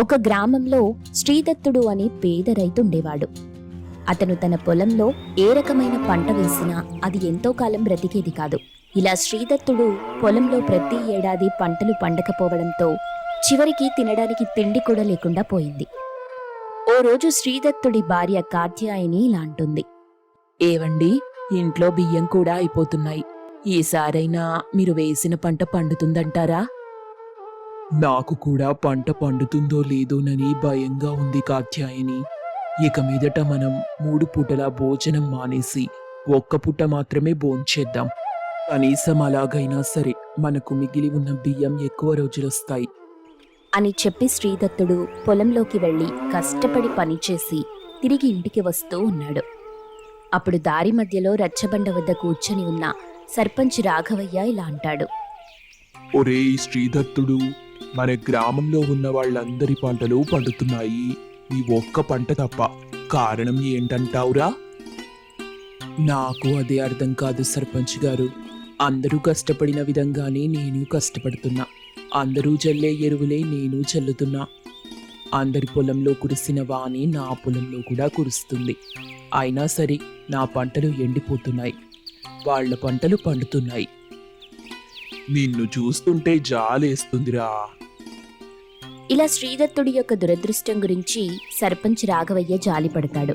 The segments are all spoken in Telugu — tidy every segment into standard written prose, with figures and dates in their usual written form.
ఒక గ్రామంలో శ్రీదత్తుడు అని పేద రైతు ఉండేవాడు. అతను తన పొలంలో ఏ రకమైన పంట వేసినా అది ఎంతో కాలం బ్రతికేది కాదు. ఇలా శ్రీదత్తుడు పొలంలో ప్రతి ఏడాది పంటలు పండకపోవడంతో చివరికి తినడానికి తిండి కూడా లేకుండా పోయింది. ఓ రోజు శ్రీదత్తుడి భార్య కాత్యాయని ఇలా అంటుంది. ఏవండి, ఇంట్లో బియ్యం కూడా అయిపోతున్నాయి. ఈసారైనా మీరు వేసిన పంట పండుతుందంటారా? నాకు కూడా పంట పండుతుందో లేదోనని భయంగా ఉంది కాత్యాయని. ఇక మీదట మనం 3 పూటల భోజనం మానేసి ఒక్క పూట మాత్రమే భోంచేద్దాం. కనీసం అలాగైనా సరే మనకు మిగిలి ఉన్న బియ్యం ఎక్కువ రోజులొస్తాయి అని చెప్పి శ్రీదత్తుడు పొలంలోకి వెళ్లి కష్టపడి పనిచేసి తిరిగి ఇంటికి వస్తూ ఉన్నాడు. అప్పుడు దారి మధ్యలో రచ్చబండ వద్ద కూర్చొని ఉన్న సర్పంచ్ రాఘవయ్య ఇలా అంటాడు. ఒరేయ్ శ్రీదత్తుడు, మన గ్రామంలో ఉన్న వాళ్ళందరి పంటలు పండుతున్నాయి, నీ ఒక్క పంట తప్ప. కారణం ఏంటంటావురా? నాకు అదే అర్థం కాదు సర్పంచ్ గారు. అందరూ కష్టపడిన విధంగానే నేను కష్టపడుతున్నా. అందరూ చల్లే ఎరువులే నేను చల్లుతున్నా. అందరి పొలంలో కురిసిన వాని నా పొలంలో కూడా కురుస్తుంది. అయినా సరే నా పంటలు ఎండిపోతున్నాయి, వాళ్ళ పంటలు పండుతున్నాయి. నిన్ను చూస్తుంటే జాలేస్తుందిరా. ఇలా శ్రీదత్తుడి యొక్క దురదృష్టం గురించి సర్పంచ్ రాఘవయ్య జాలిపడతాడు.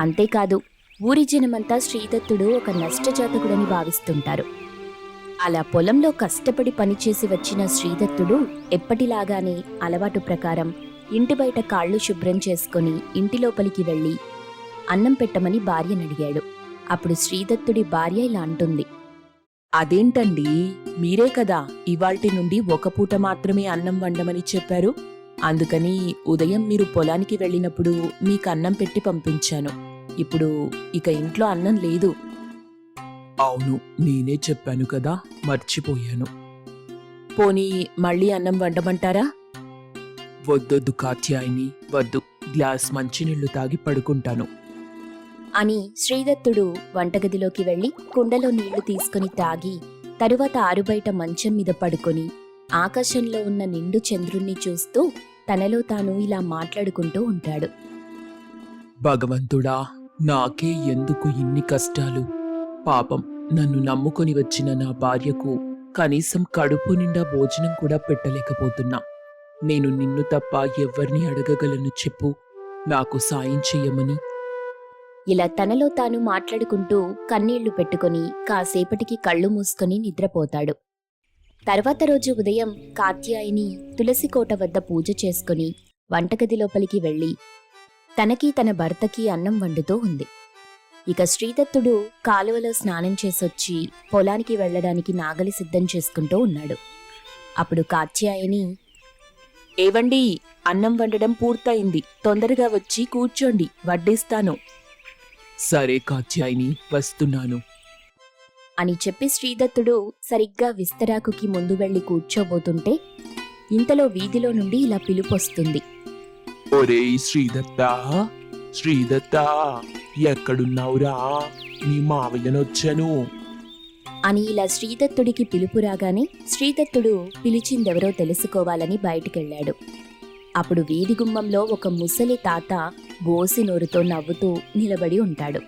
అంతేకాదు, ఊరి జనమంతా శ్రీదత్తుడు ఒక నష్టజాతకుడని భావిస్తుంటారు. అలా పొలంలో కష్టపడి పనిచేసి వచ్చిన శ్రీదత్తుడు ఎప్పటిలాగానే అలవాటు ప్రకారం ఇంటి బయట కాళ్ళు శుభ్రం చేసుకుని ఇంటి లోపలికి వెళ్లి అన్నం పెట్టమని భార్యనడిగాడు. అప్పుడు శ్రీదత్తుడి భార్య ఇలా అంటుంది. అదేంటండి, మీరే కదా ఇవాల్టి నుండి ఒక పూట మాత్రమే అన్నం వండమని చెప్పారు. అందుకని ఉదయం మీరు పొలానికి వెళ్ళినప్పుడు మీకు అన్నం పెట్టి పంపించాను. ఇప్పుడు ఇక ఇంట్లో అన్నం లేదు. అవును, నేనే చెప్పాను కదా, మర్చిపోయాను. పోనీ మళ్ళీ అన్నం వండమంటారా? వద్దొద్దు కాత్యాయని, వద్దు. గ్లాస్ మంచినీళ్లు తాగి పడుకుంటాను అని శ్రీదత్తుడు వంటగదిలోకి వెళ్లి కుండలో నీళ్లు తీసుకుని తాగి తరువాత ఆరుబయట మంచం మీద పడుకొని ఆకాశంలో ఉన్న నిండు చంద్రుణ్ణి చూస్తూ తనలో తాను ఇలా మాట్లాడుకుంటూ ఉంటాడు. భగవంతుడా, నాకే ఎందుకు ఇన్ని కష్టాలు? పాపం, నన్ను నమ్ముకొని వచ్చిన నా భార్యకు కనీసం కడుపు నిండా భోజనం కూడా పెట్టలేకపోతున్నా. నేను నిన్ను తప్ప ఎవ్వరిని అడగగలను చెప్పు? నాకు సాయం చెయ్యమని. ఇలా తనలో తాను మాట్లాడుకుంటూ కన్నీళ్లు పెట్టుకుని కాసేపటికి కళ్ళు మూసుకొని నిద్రపోతాడు. తర్వాత రోజు ఉదయం కాత్యాయని తులసి కోట వద్ద పూజ చేసుకుని వంటగది లోపలికి వెళ్లి తనకి తన భర్తకి అన్నం వండుతూ ఉంది. ఇక శ్రీదత్తుడు కాలువలో స్నానం చేసొచ్చి పొలానికి వెళ్లడానికి నాగలి సిద్ధం చేసుకుంటూ ఉన్నాడు. అప్పుడు కాత్యాయని, ఏవండి, అన్నం వండడం పూర్తయింది, తొందరగా వచ్చి కూర్చోండి, వడ్డిస్తాను సరే కాత్యాయని, వస్తున్నాను అని చెప్పి శ్రీదత్తుడు సరిగ్గా విస్తరాకుకి ముందు వెళ్లి కూర్చోబోతుంటే ఇంతలో వీధిలో నుండి ఇలా పిలుపొస్తుంది. ఒరేయ్ శ్రీదత్తా, శ్రీదత్తా, ఎక్కడున్నావురా? నీ మావయ్యనొచ్చాను అని ఇలా శ్రీదత్తుడికి పిలుపు రాగానే శ్రీదత్తుడు పిలిచిందెవరో తెలుసుకోవాలని బయటికెళ్లాడు. అప్పుడు వీధి గుమ్మంలో ఒక ముసలి తాత బోసి నోరుతో నవ్వుతూ నిలబడి ఉంటాడు.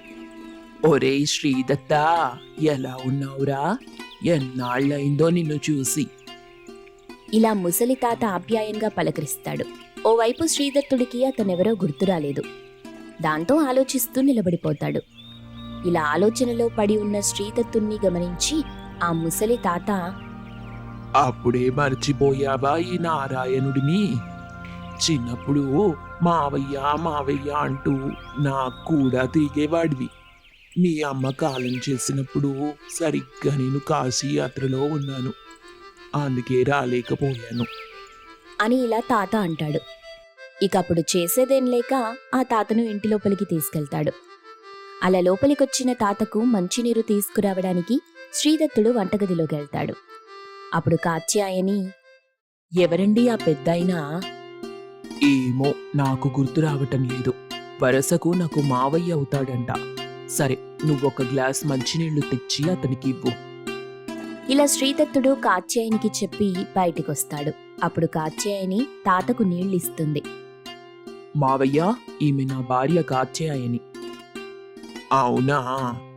ఒరేయ్ శ్రీదత్తా, ఎలా ఉన్నావురా? ఎన్నాళ్ళయిందో నిన్ను చూసి. ఇలా ముసలి తాత ఆప్యాయంగా పలకరిస్తాడు. ఓవైపు శ్రీదత్తుడికి అతనెవరో గుర్తురాలేదు. దాంతో ఆలోచిస్తూ నిలబడిపోతాడు. ఇలా ఆలోచనలో పడి ఉన్న శ్రీదత్తుణ్ణి గమనించి ఆ ముసలి తాత, అప్పుడే మర్చిపోయావా ఈ నారాయణుడిని? చిన్నప్పుడు మావయ్య మావయ్య అంటూ నాకు కూడా తిరిగేవాడివి. మీ అమ్మ కాలం చేసినప్పుడు సరిగ్గా నేను కాశీ యాత్రలో ఉన్నాను, అందుకే రాలేకపోయాను అని ఇలా తాత అంటాడు. ఇక అప్పుడు చేసేదేం లేక ఆ తాతను ఇంటి లోపలికి తీసుకెళ్తాడు. అలా లోపలికొచ్చిన తాతకు మంచినీరు తీసుకురావడానికి శ్రీదత్తుడు వంటగదిలోకి వెళ్తాడు. అప్పుడు కాత్యాయని, ఎవరండి ఆ పెద్దాయనా? ఏమో, నాకు గుర్తు రావటం లేదు. వరసకు నాకు మావయ్య అవుతాడంట. సరే, నువ్వొక గ్లాస్ మంచినీళ్లు తెచ్చి అతనికి ఇవ్వు. ఇలా శ్రీదత్తుడు కాత్యాయనికి చెప్పి బయటికొస్తాడు. అప్పుడు కాత్యాయని తాతకు నీళ్ళిస్తుంది. మావయ్య, ఈమె నా భార్య కాత్యాయని. అవునా,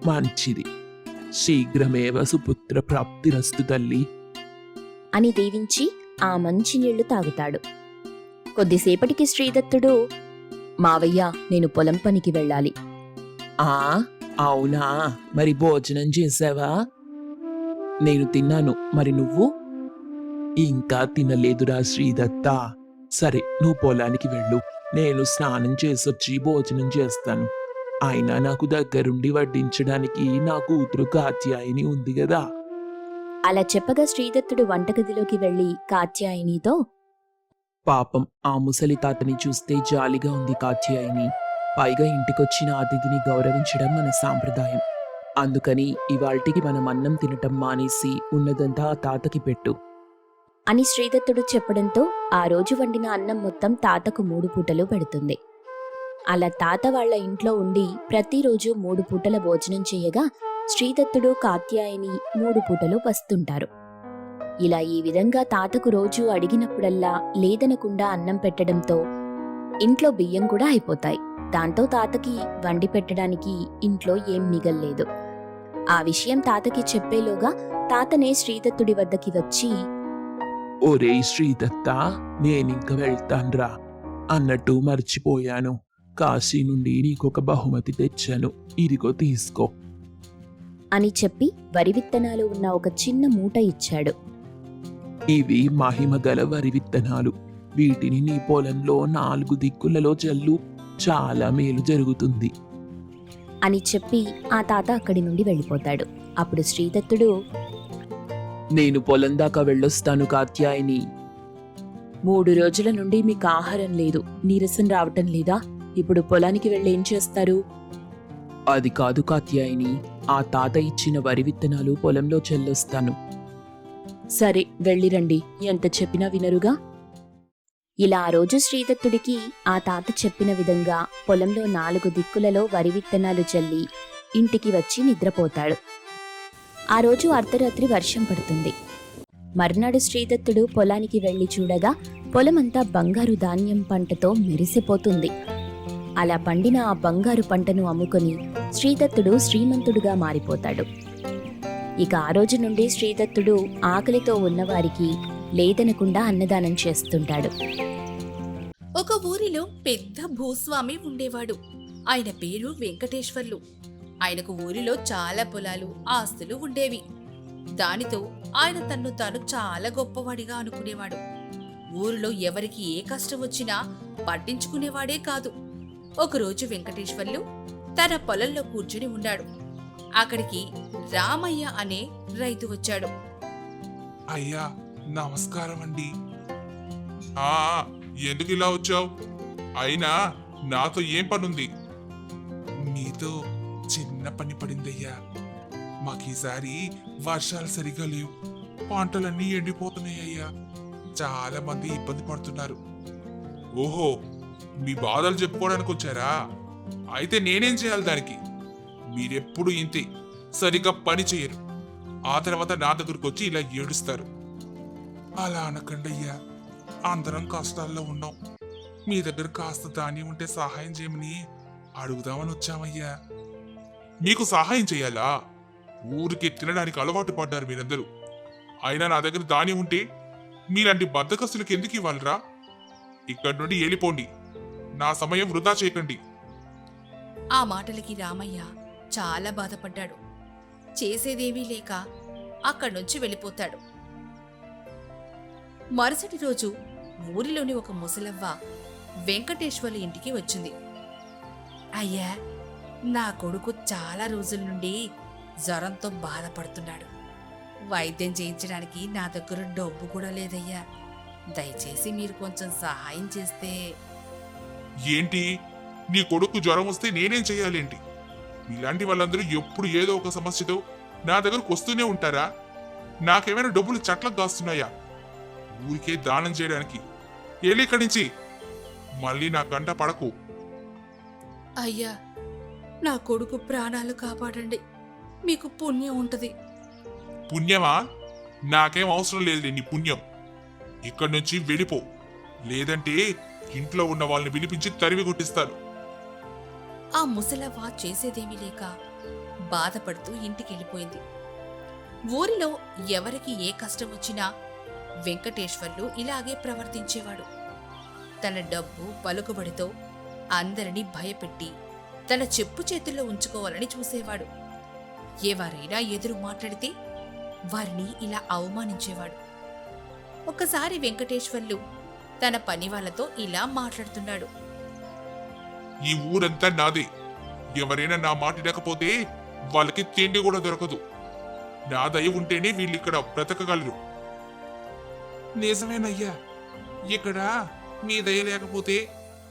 మంచిది. శీఘ్రమేవ సుపుత్ర ప్రాప్తిరస్తు తల్లి. అని దీవించి ఆ మంచినీళ్లు తాగుతాడు. కొద్దిసేపటికి శ్రీదత్తుడు, మావయ్య, నేను పొలం పనికి వెళ్ళాలి. ఆ అవునా, మరి భోజనం చేసావా? నేను తిన్నాను, మరి నువ్వు? ఇంకా తినలేదురా శ్రీదత్త. సరే, నువ్వు పొలానికి వెళ్ళు, నేను స్నానం చేసొచ్చి భోజనం చేస్తాను. అయినా నాకు దగ్గరుండి వడ్డించడానికి నా కూతురు కాత్యాయని ఉంది కదా. అలా చెప్పగా శ్రీదత్తుడు వంటగదిలోకి వెళ్లి కాత్యాయనితో, పాపం, ఆ ముసలి తాతని చూస్తే జాలిగా ఉంది కాత్యాయని. పైగా ఇంటికొచ్చిన అతిథిని గౌరవించడం మన సాంప్రదాయం. అందుకని ఇవాల్టికి మనం అన్నం తినటం మానేసి ఉన్నదంతా ఆ తాతకి పెట్టు. అని శ్రీదత్తుడు చెప్పడంతో ఆ రోజు వండిన అన్నం మొత్తం తాతకు 3 పూటలు పెడుతుంది. అలా తాత వాళ్ల ఇంట్లో ఉండి ప్రతిరోజు 3 పూటల భోజనం చేయగా శ్రీదత్తుడు కాత్యాయని 3 పూటలు వస్తుంటారు. ఇలా ఈ విధంగా తాతకు రోజు అడిగినప్పుడల్లా లేదనకుండా అన్నం పెట్టడంతో ఇంట్లో బియ్యం కూడా అయిపోతాయి. దాంతో తాతకి వండి పెట్టడానికి ఇంట్లో ఏం మిగల్లేదు. ఆ విషయం తాతకి చెప్పేలోగా తాతనే శ్రీదత్తుడి వద్దకి వచ్చి, ఒరే శ్రీదత్త, నేనింక వెళ్తాన్రా. అన్నట్టు మర్చిపోయాను, కాశీ నుండి నీకొక బహుమతి తెచ్చాను, ఇదిగో తీసుకో అని చెప్పి వరి విత్తనాలు ఉన్న ఒక చిన్న మూట ఇచ్చాడు. ఇవి మహిమగల వరి విత్తనాలు. వీటిని నీ పొలంలో 4 దిక్కులలో జల్లు, చాలా మేలు జరుగుతుంది. అని చెప్పి ఆ తాత అక్కడి నుండి వెళ్ళిపోతాడు. అప్పుడు శ్రీదత్తుడు, నేను పొలం దాకా వెళ్ళొస్తాను కాత్యాయని. 3 రోజుల నుండి మీకు ఆహారం లేదు, నీరసం రావటం లేదా? ఇప్పుడు పొలానికి వెళ్ళి ఏం చేస్తారు? అది కాదు కాత్యాయని, ఆ తాత ఇచ్చిన వరి విత్తనాలు పొలంలో చెల్లొస్తాను. సరే, వెళ్ళిరండి, ఎంత చెప్పినా వినరుగా. ఇలా ఆ రోజు శ్రీదత్తుడికి ఆ తాత చెప్పిన విధంగా పొలంలో 4 దిక్కులలో వరి విత్తనాలు చల్లి ఇంటికి వచ్చి నిద్రపోతాడు. ఆ రోజు అర్ధరాత్రి వర్షం పడుతుంది. మర్నాడు శ్రీదత్తుడు పొలానికి వెళ్లి చూడగా పొలమంతా బంగారు ధాన్యం పంటతో మెరిసిపోతుంది. అలా పండిన ఆ బంగారు పంటను అమ్ముకొని శ్రీదత్తుడు శ్రీమంతుడుగా మారిపోతాడు. ఇక ఆ రోజు నుండి శ్రీదత్తుడు ఆకలితో ఉన్నవారికి లేదనకుండా అన్నదానం చేస్తుంటాడు. ఒక ఊరిలో పెద్ద భూస్వామి ఉండేవాడు. ఆయన పేరు వెంకటేశ్వర్లు. ఆయనకు ఊరిలో చాలా పొలాలు, ఆస్తులు ఉండేవి. దానితో ఆయన తన్ను తాను చాలా గొప్పవాడిగా అనుకునేవాడు. ఊరిలో ఎవరికి ఏ కష్టం వచ్చినా పట్టించుకునేవాడే కాదు. ఒకరోజు వెంకటేశ్వర్లు తన పొలంలో కూర్చుని ఉన్నాడు. అక్కడికి రామయ్య అనే రైతు వచ్చాడు. అయ్యా, నమస్కారం అండి. ఎందుకు ఇలా వచ్చావు? అయినా నాతో ఏం పనుంది? మీతో చిన్న పని పడిందయ్యా. మాకీసారి వర్షాలు సరిగా లేవు, పంటలన్నీ ఎండిపోతున్నాయ్యా. చాలా మంది ఇబ్బంది పడుతున్నారు. ఓహో, మీ బాధలు చెప్పుకోవడానికి వచ్చారా? అయితే నేనేం చేయాలి దానికి? మీరెప్పుడు ఇంతే, సరిగా పని చేయరు. ఆ తర్వాత నా దగ్గరకు వచ్చి ఇలా ఏడుస్తారు. అలా అనకండి అయ్యా, అందరం కష్టాల్లో ఉన్నాం. మీ దగ్గర కాస్త ధాన్యం ఉంటే సహాయం చేయమని అడుగుదామని వచ్చామయ్యా. మీకు సహాయం చేయాలా? ఊరికి తినడానికి అలవాటు పడ్డారు మీరందరూ. అయినా నా దగ్గర ధాన్యం ఉంటే మీలాంటి బద్దకస్తులకు ఎందుకు ఇవ్వాలరా? ఇక్కడి నుండి వెళ్ళిపోండి, నా సమయం వృధా చేయకండి. ఆ మాటలకి రామయ్య చాలా బాధపడ్డాడు. చేసేదేమీ లేక అక్కడ్నుంచి వెళ్ళిపోతాడు. మరుసటి రోజు ఊరిలోని ఒక ముసలవ్వ వెంకటేశ్వర్లు ఇంటికి వచ్చింది. అయ్యా, నా కొడుకు చాలా రోజుల నుండి జ్వరంతో బాధపడుతున్నాడు. వైద్యం చేయించడానికి నా దగ్గర డబ్బు కూడా లేదయ్యా. దయచేసి మీరు కొంచెం సహాయం చేస్తే. ఏంటి, నీ కొడుకు జ్వరం వస్తే నేనేం చెయ్యాలేంటి? మీలాంటి వాళ్ళందరూ ఎప్పుడు ఏదో ఒక సమస్యతో నా దగ్గరకు వస్తూనే ఉంటారా? నాకేమైనా డబ్బులు చట్లకు కాస్తున్నాయా? ఊరికే దానం చేయడానికి. ఇక్కడి నుంచి మళ్ళీ నా గంట పడకు. అయ్యా, నా కొడుకు ప్రాణాలు కాపాడండి, మీకు పుణ్యం ఉంటది. పుణ్యమా? నాకేం అవసరం లేదు నీ పుణ్యం. ఇక్కడి నుంచి వెళ్ళిపో, లేదంటే ఇంట్లో ఉన్న వాళ్ళని పిలిపించి తరిమి కొట్టిస్తాను. ఆ ముసలవ్వ చేసేదేమీ లేక బాధపడుతూ ఇంటికెళ్ళిపోయింది. ఊరిలో ఎవరికి ఏ కష్టం వచ్చినా వెంకటేశ్వర్లు ఇలాగే ప్రవర్తించేవాడు. తన డబ్బు పలుకుబడితో అందరినీ భయపెట్టి తన చెప్పు చేతుల్లో ఉంచుకోవాలని చూసేవాడు. ఎవరైనా ఎదురు మాట్లాడితే వారిని ఇలా అవమానించేవాడు. ఒకసారి వెంకటేశ్వర్లు తన పని వాళ్ళతో ఇలా మాట్లాడుతున్నాడు. ఈ ఊరంతా నాదే. ఎవరైనా నా మాట వినకపోతే వాళ్ళకి తిండి కూడా దొరకదు. నా దయ ఉంటేనే వీళ్ళు ఇక్కడ బ్రతకగలరు. నిజమేనయ్యా, ఇక్కడ మీ దయ లేకపోతే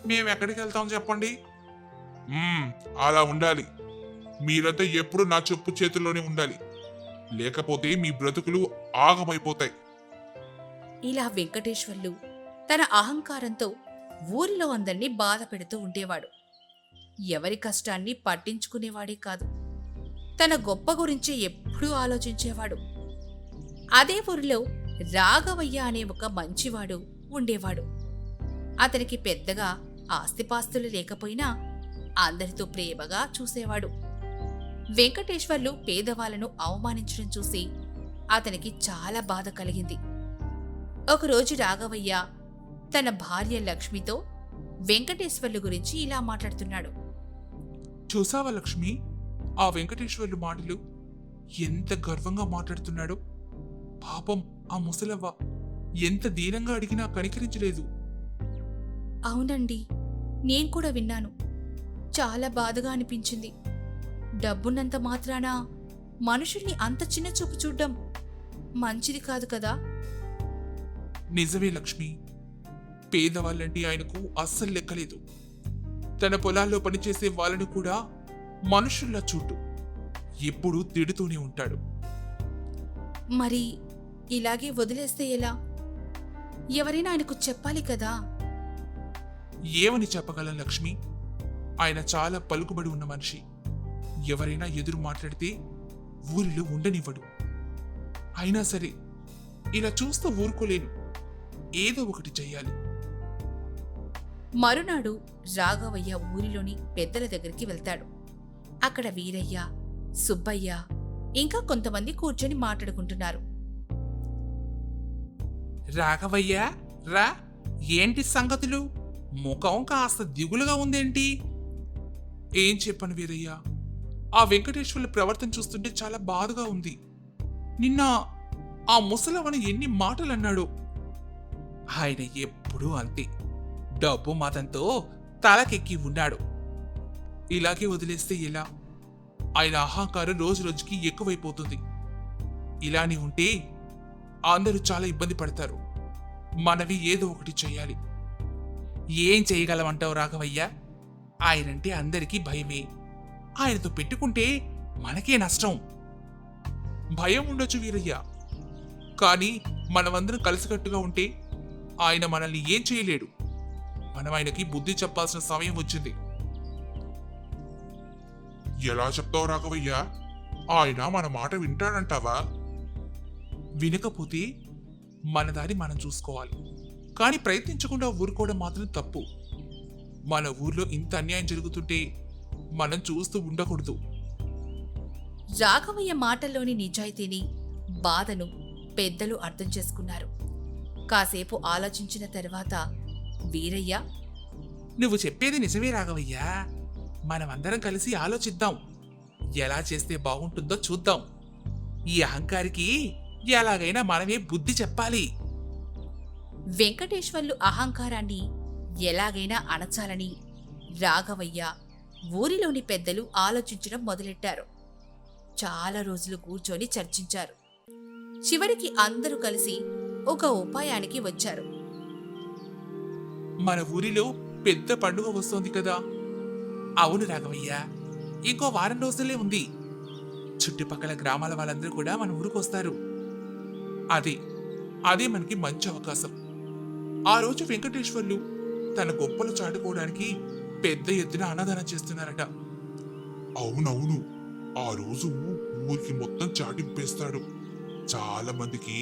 మేమెక్కడికి వెళ్తాం చెప్పండి. అలా ఉండాలి. మీరంతా ఎప్పుడు నా చెప్పు చేతుల్లోనే ఉండాలి, లేకపోతే మీ బ్రతుకులు ఆగమైపోతాయి. ఇలా వెంకటేశ్వర్లు తన అహంకారంతో ఊరిలో అందర్నీ బాధ పెడుతూ ఉండేవాడు. ఎవరి కష్టాన్ని పట్టించుకునేవాడే కాదు, తన గొప్ప గురించే ఎప్పుడూ ఆలోచించేవాడు. అదే ఊరిలో రాఘవయ్య అనే ఒక మంచివాడు ఉండేవాడు. అతనికి పెద్దగా ఆస్తిపాస్తులు లేకపోయినా అందరితో ప్రేమగా చూసేవాడు. వెంకటేశ్వర్లు పేదవాళ్లను అవమానించడం చూసి అతనికి చాలా బాధ కలిగింది. ఒకరోజు రాఘవయ్య తన భార్య లక్ష్మితో వెంకటేశ్వర్లు గురించి ఇలా మాట్లాడుతున్నాడు. చూసావా లక్ష్మి, ఆ వెంకటేశ్వర్లు మాటలు ఎంత గర్వంగా మాట్లాడుతున్నాడు. పాపం ఆ ముసలవ్వ ఎంత దీనంగా అడిగినా కనికరించలేదు. అవునండి, నేను కూడా విన్నాను. చాలా బాధగా అనిపించింది. డబ్బున్నంత మాత్రాన మనుషుల్ని అంత చిన్న చూపు చూడ్డం మంచిది కాదు కదా. నిజమే లక్ష్మి, పేదవాళ్ళంటే ఆయనకు అస్సలు లెక్కలేదు. తన పొలాల్లో పనిచేసే వాళ్ళను కూడా మనుషుల్లా చూడు, ఎప్పుడూ తిడుతూనే ఉంటాడు. మరి ఇలాగే వదిలేస్తే ఎలా? ఎవరైనా ఆయనకు చెప్పాలి కదా. ఏమని చెప్పగలం లక్ష్మి? ఆయన చాలా పలుకుబడి ఉన్న మనిషి. ఎవరైనా ఎదురు మాట్లాడితే ఊరిలో ఉండనివ్వడు. అయినా సరే ఇలా చూస్తూ ఊరుకోలేను, ఏదో ఒకటి చెయ్యాలి. మరునాడు రాఘవయ్య ఊరిలోని పెద్దల దగ్గరికి వెళ్తాడు. అక్కడ వీరయ్య, సుబ్బయ్య ఇంకా కొంతమంది కూర్చొని మాట్లాడుకుంటున్నారు. రాఘవయ్య రా, ఏంటి సంగతులు? ముఖం కాస్త దిగులుగా ఉందేంటి? ఏం చెప్పను వీరయ్య, ఆ వెంకటేశ్వర్ల ప్రవర్తన చూస్తుంటే చాలా బాధగా ఉంది. నిన్న ఆ ముసలవన ఎన్ని మాటలు అన్నాడు. ఆయన ఎప్పుడూ అంతే, డబ్బు మతంతో తలకెక్కి ఉన్నాడు. ఇలాగే వదిలేస్తే ఎలా? ఆయన అహంకారం రోజు రోజుకి ఎక్కువైపోతుంది. ఇలానే ఉంటే అందరూ చాలా ఇబ్బంది పడతారు. మనవి ఏదో ఒకటి చెయ్యాలి. ఏం చేయగలమంటావు రాఘవయ్య? ఆయనంటే అందరికీ భయమే. ఆయనతో పెట్టుకుంటే మనకే నష్టం. భయం ఉండొచ్చు వీరయ్య, కానీ మనమందరం కలిసికట్టుగా ఉంటే ఆయన మనల్ని ఏం చేయలేడు. మనం ఆయనకి బుద్ధి చెప్పాల్సిన సమయం వచ్చింది. ఎలా చెప్తావు రాఘవయ్య? ఆయన మన మాట వింటాడంటావా? వినకపోతే మన దారి మనం చూసుకోవాలి, కానీ ప్రయత్నించకుండా ఊరుకోవడం మాత్రం తప్పు. మన ఊర్లో ఇంత అన్యాయం జరుగుతుంటే మనం చూస్తూ ఉండకూడదు. రాఘవయ్య మాటల్లోని నిజాయితీని, బాధను పెద్దలు అర్థం చేసుకున్నారు. కాసేపు ఆలోచించిన తర్వాత వీరయ్య, నువ్వు చెప్పేది నిజమే రాఘవయ్య. మనమందరం కలిసి ఆలోచిద్దాం. ఎలా చేస్తే బాగుంటుందో చూద్దాం. ఈ అహంకారికి ఎలాగైనా మనమే బుద్ధి చెప్పాలి. వెంకటేశ్వర్లు అహంకారాన్ని ఎలాగైనా అణచాలని రాఘవయ్య, ఊరిలోని పెద్దలు ఆలోచించడం మొదలెట్టారు. చాలా రోజులు కూర్చొని చర్చించారు. చివరికి అందరూ కలిసి ఒక ఉపాయానికి వచ్చారు. మన ఊరిలో పెద్ద పండుగ వస్తోంది కదా. అవును రాఘవయ్య, ఇంకో వారం రోజులే ఉంది. చుట్టుపక్కల గ్రామాల వాళ్ళందరూ కూడా మన ఊరికి వస్తారు. అదే మనకి మంచి అవకాశం. ఆ రోజు వెంకటేశ్వర్లు తన గొప్పలు చాటుకోవడానికి పెద్ద ఎత్తున అన్నదానం చేస్తున్నారట. అవునవును, ఆ రోజు ఊరికి మొత్తం చాటింపేస్తాడు. చాలా మందికి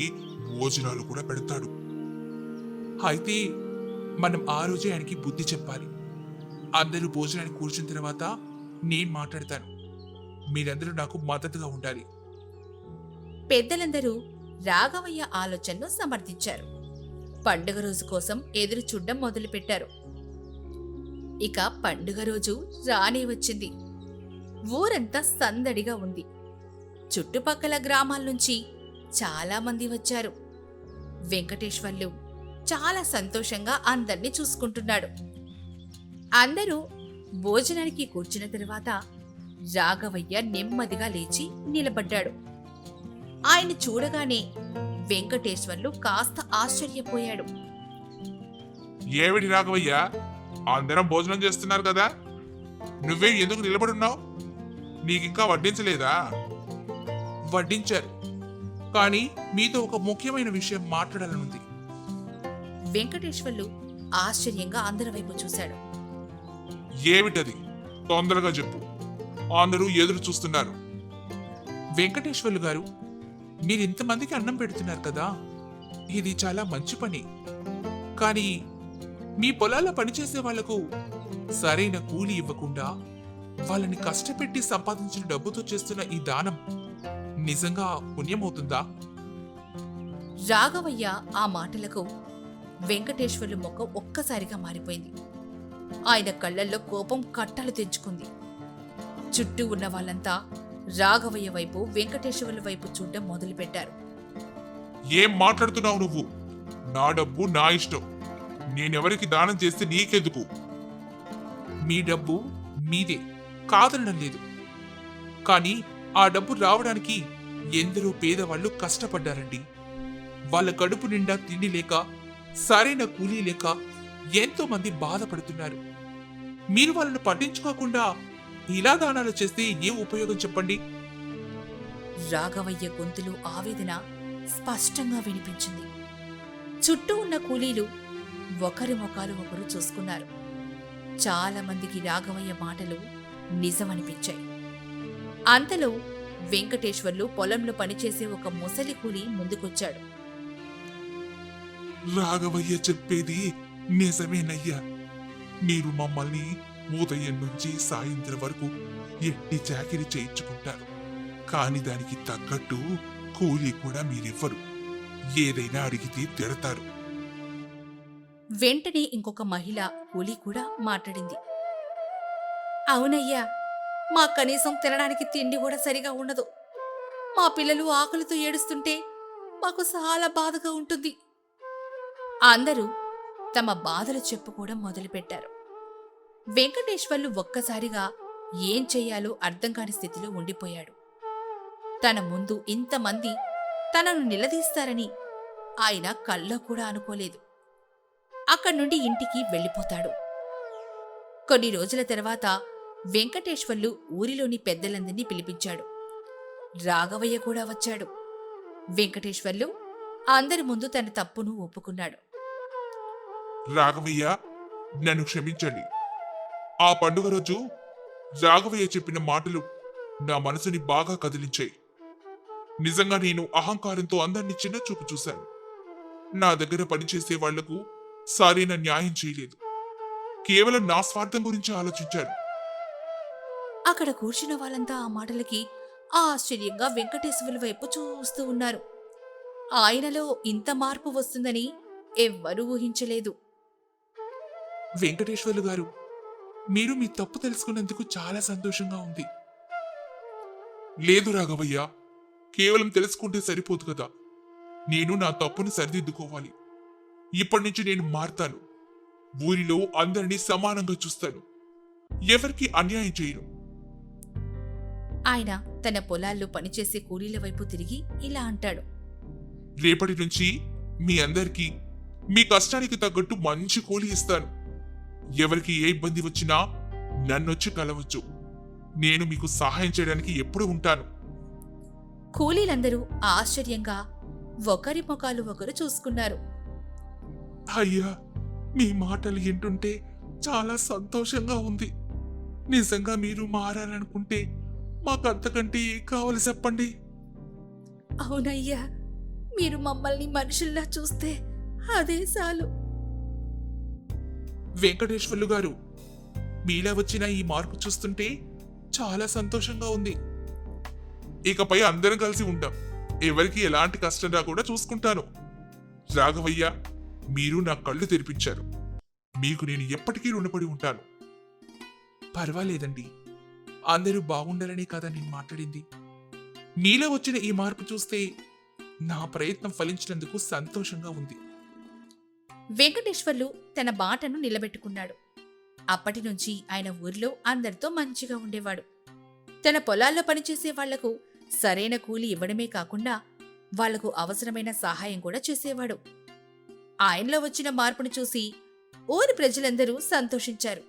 భోజనాలు కూడా పెడతాడు. అయితే మనం ఆ రోజే ఆయనకి బుద్ధి చెప్పాలి. అందరూ భోజనానికి కూర్చున్న తర్వాత నేను మాట్లాడతాను. మీరందరూ నాకు మద్దతుగా ఉండాలి. పెద్దలందరూ రాఘవయ్య ఆలోచనను సమర్థించారు. పండుగ రోజు కోసం ఎదురు చూడ్డం మొదలుపెట్టారు. ఇక పండుగ రోజు రానే వచ్చింది. ఊరంతా సందడిగా ఉంది. చుట్టుపక్కల గ్రామాల నుంచి చాలా మంది వచ్చారు. వెంకటేశ్వర్లు చాలా సంతోషంగా అందర్నీ చూసుకుంటున్నాడు. అందరూ భోజనానికి కూర్చున్న తర్వాత రాఘవయ్య నెమ్మదిగా లేచి నిలబడ్డాడు. ఆయన చూడగానే వెంకటేశ్వర్లు కాస్త ఆశ్చర్యపోయాడు. ఏమిటి రాఘవయ్య, అందరం భోజనం చేస్తున్నారు కదా, నువ్వే ఎందుకు నిలబడున్నావు? నీకింకా వడ్డించలేదా? వడ్డించారు, కానీ మీతో ఒక ముఖ్యమైన విషయం మాట్లాడాలనుంది. వెంకటేశ్వర్లు ఆశ్చర్యంగా అందరి వైపు చూశాడు. ఏమిటది? తొందరగా చెప్పు, అందరూ ఎదురు చూస్తున్నారు. వెంకటేశ్వర్లు గారు, మీరింతమందికి అన్నం పెడుతున్నారు కదా, ఇది చాలా మంచి పని. కానీ మీ పొలాల్లో పనిచేసే వాళ్లకు సరైన కూలి ఇవ్వకుండా వాళ్ళని కష్టపెట్టి సంపాదించిన డబ్బుతో చేస్తున్న ఈ దానం నిజంగా పుణ్యమవుతుందా? రాఘవయ్య ఆ మాటలకు వెంకటేశ్వర్లు ముఖం ఒక్కసారిగా మారిపోయింది. ఆయన కళ్ళల్లో కోపం కట్టలు తెంచుకుంది. చుట్టూ ఉన్న వాళ్ళంతా రాఘవయ్య వైపు, వెంకటేశ్వర్ల వైపు చూడడం మొదలుపెట్టారు. ఏం మాట్లాడుతున్నావు నువ్వు? నా డబ్బు నా ఇష్టం, నేనెవరికి దానం చేస్తే నీకెందుకు? మీ డబ్బు మీదే, కాదనడం లేదు. కానీ ఆ డబ్బు రావడానికి ఎందరో పేదవాళ్లు కష్టపడ్డారండి. వాళ్ళ కడుపు నిండా తిండి లేక, సరైన కూలీ లేక ఎంతో మంది బాధపడుతున్నారు. మీరు వాళ్ళను పట్టించుకోకుండా ఇలా దానాలు చేస్తే ఏం ఉపయోగం చెప్పండి? రాఘవయ్య గొంతులో ఆవేదన స్పష్టంగా వినిపించింది. చుట్టూ ఉన్న కూలీలు ఒకరి ముఖాలు ఒకరు చూసుకున్నారు. చాలా మందికి రాఘవయ్య మాటలు నిజమనిపించాయి. అంతలో వెంకటేశ్వర్లు పొలంలో పనిచేసే ఒక ముసలి కూలి ముందుకొచ్చాడు. రాఘవయ్య చెప్పేది నిజమేనయ్యా. మీరు మమ్మల్ని ఉదయం నుంచి సాయంత్రం వరకు ఎట్టి చాకిరి చేయించుకుంటారు, కాని దానికి తగ్గట్టు కూలీ కూడా మీరివ్వరు. ఏదైనా అడిగితే తిడతారు. వెంటనే ఇంకొక మహిళ కూలీ కూడా మాట్లాడింది. అవునయ్యా, మా కనీసం తినడానికి తిండి కూడా సరిగా ఉండదు. మా పిల్లలు ఆకలితో ఏడుస్తుంటే మాకు చాలా బాధగా ఉంటుంది. అందరూ తమ బాధలు చెప్పుకోవడం మొదలుపెట్టారు. వెంకటేశ్వర్లు ఒక్కసారిగా ఏం చెయ్యాలో అర్థం కాని స్థితిలో ఉండిపోయాడు. తన ముందు ఇంతమంది తనను నిలదీస్తారని ఆయన కల్లో కూడా అనుకోలేదు. అక్కడి నుండి ఇంటికి వెళ్ళిపోతాడు. కొన్ని రోజుల తర్వాత వెంకటేశ్వర్లు ఊరిలోని పెద్దలందరినీ పిలిపించాడు. రాఘవయ్య కూడా వచ్చాడు. వెంకటేశ్వర్లు అందరి ముందు తన తప్పును ఒప్పుకున్నాడు. రాఘవయ్య, నన్ను క్షమించండి. ఆ పండుగ రోజు రాఘవయ్య చెప్పిన మాటలు నా మనసుని బాగా కదిలించాయి. నిజంగా నేను అహంకారంతో అందరినీ చిన్న చూపు చూశాను. నా దగ్గర పనిచేసే వాళ్లకు సరైన న్యాయం చేయలేదు. కేవలం నా స్వార్థం గురించి ఆలోచించాను. అక్కడ కూర్చున్న వాళ్ళంతా ఆ మాటలకి ఆశ్చర్యంగా వెంకటేశ్వర్ల వైపు చూస్తూ ఉన్నారు. ఆయనలో ఇంత మార్పు వస్తుందని ఎవ్వరూ ఊహించలేదు. వెంకటేశ్వర్లు గారు, మీరు మీ తప్పు తెలుసుకున్నందుకు చాలా సంతోషంగా ఉంది. లేదు రాఘవయ్య, కేవలం తెలుసుకుంటే సరిపోదు కదా. నేను నా తప్పును సరిదిద్దుకోవాలి. ఇప్పటి నుంచి నేను మారతాను. ఊరిలో అందరినీ సమానంగా చూస్తాను. ఎవరికి అన్యాయం చేయను. ఆయన తన పొలాల్లో పనిచేసే కూలీల వైపు తిరిగి ఇలా అంటాడు. రేపటి నుంచి మీ అందరికీ మీ కష్టానికి తగ్గట్టు మంచి కూలి ఇస్తాను. ఎవరికి ఏ ఇబ్బంది వచ్చినా నన్నొచ్చి కలవచ్చు. నేను మీకు సహాయం చేయడానికి ఎప్పుడూ ఉంటాను. కూలీలందరూ ఆశ్చర్యంగా ఒకరి ముఖాలు ఒకరు చూసుకున్నారు. అయ్యా, మీ మాటలు వింటుంటే చాలా సంతోషంగా ఉంది. నిజంగా మీరు మారాలనుకుంటే మాకంతకంటే ఏం కావాలి చెప్పండి. అవునయ్యా, మీరు మమ్మల్ని మనుషుల్లా చూస్తే అదే చాలు. వెంకటేశ్వర్లు గారు, మీలా వచ్చిన ఈ మార్పు చూస్తుంటే చాలా సంతోషంగా ఉంది. ఇకపై అందరం కలిసి ఉంటాం. ఎవరికి ఎలాంటి కష్టం రాకుండా చూసుకుంటాను. రాఘవయ్య, మీరు నా కళ్ళు తెరిపించారు. మీకు నేను ఎప్పటికీ రుణపడి ఉంటాను. పర్వాలేదండి, అందరూ బాగుండాలనే కదా నేను మాట్లాడింది. మీలో వచ్చిన ఈ మార్పు చూస్తే నా ప్రయత్నం ఫలించినందుకు సంతోషంగా ఉంది. వెంకటేశ్వర్లు తన బాటను నిలబెట్టుకున్నాడు. అప్పటి నుంచి ఆయన ఊరిలో అందరితో మంచిగా ఉండేవాడు. తన పొలాల్లో పనిచేసే వాళ్లకు సరైన కూలి ఇవ్వడమే కాకుండా వాళ్లకు అవసరమైన సహాయం కూడా చేసేవాడు. ఆయనలో వచ్చిన మార్పును చూసి ఊరి ప్రజలందరూ సంతోషించారు.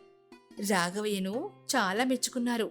రాఘవయ్యను చాలా మెచ్చుకున్నారు.